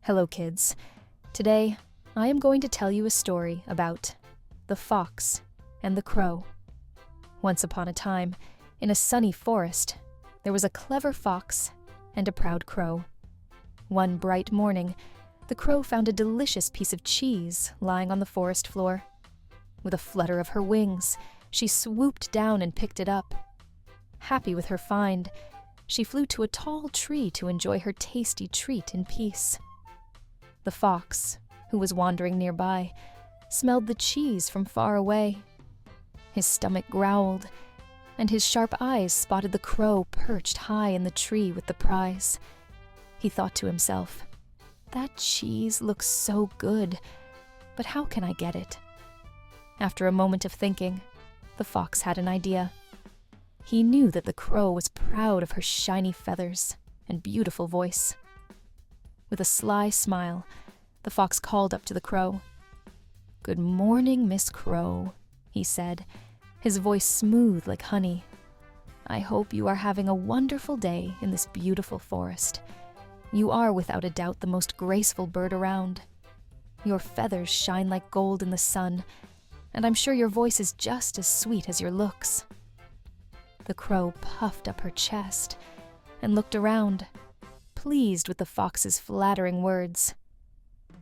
Hello, kids. Today, I am going to tell you a story about the fox and the crow. Once upon a time, in a sunny forest, there was a clever fox and a proud crow. One bright morning, the crow found a delicious piece of cheese lying on the forest floor. With a flutter of her wings, she swooped down and picked it up. Happy with her find, she flew to a tall tree to enjoy her tasty treat in peace. The fox, who was wandering nearby, smelled the cheese from far away. His stomach growled, and his sharp eyes spotted the crow perched high in the tree with the prize. He thought to himself, "That cheese looks so good, but how can I get it?" After a moment of thinking, the fox had an idea. He knew that the crow was proud of her shiny feathers and beautiful voice. With a sly smile, the fox called up to the crow. "Good morning, Miss Crow," he said, his voice smooth like honey. "I hope you are having a wonderful day in this beautiful forest. You are without a doubt the most graceful bird around. Your feathers shine like gold in the sun, and I'm sure your voice is just as sweet as your looks." The crow puffed up her chest and looked around, pleased with the fox's flattering words.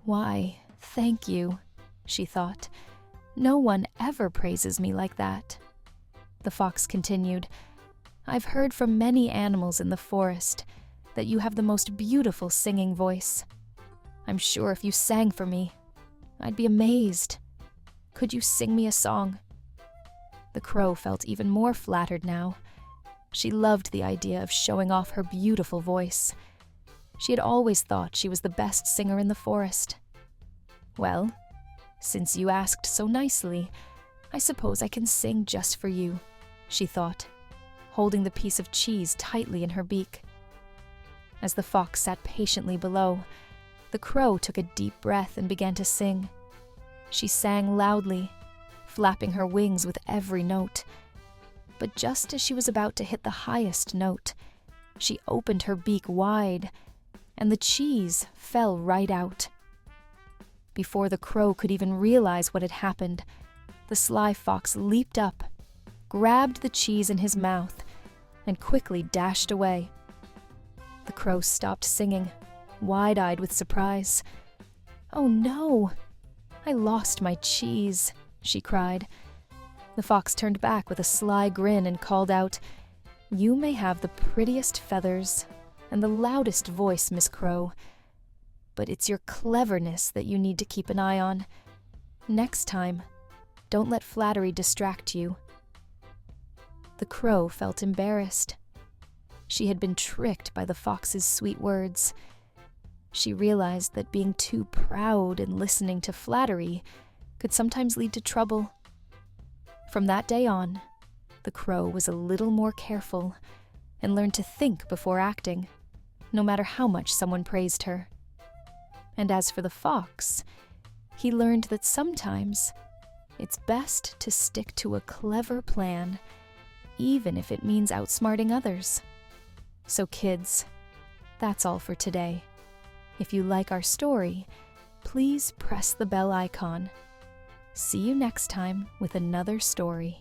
"Why, thank you," she thought. "No one ever praises me like that." The fox continued, "I've heard from many animals in the forest that you have the most beautiful singing voice. I'm sure if you sang for me, I'd be amazed. Could you sing me a song?" The crow felt even more flattered now. She loved the idea of showing off her beautiful voice. She had always thought she was the best singer in the forest. "Well, since you asked so nicely, I suppose I can sing just for you," she thought, holding the piece of cheese tightly in her beak. As the fox sat patiently below, the crow took a deep breath and began to sing. She sang loudly, flapping her wings with every note. But just as she was about to hit the highest note, she opened her beak wide, and the cheese fell right out. Before the crow could even realize what had happened, the sly fox leaped up, grabbed the cheese in his mouth, and quickly dashed away. The crow stopped singing, wide-eyed with surprise. "Oh no! I lost my cheese," she cried. The fox turned back with a sly grin and called out, "You may have the prettiest feathers and the loudest voice, Miss Crow, but it's your cleverness that you need to keep an eye on. Next time, don't let flattery distract you." The crow felt embarrassed. She had been tricked by the fox's sweet words. She realized that being too proud and listening to flattery could sometimes lead to trouble. From that day on, the crow was a little more careful and learned to think before acting, no matter how much someone praised her. And as for the fox, he learned that sometimes it's best to stick to a clever plan, even if it means outsmarting others. So kids, that's all for today. If you like our story, please press the bell icon. See you next time with another story.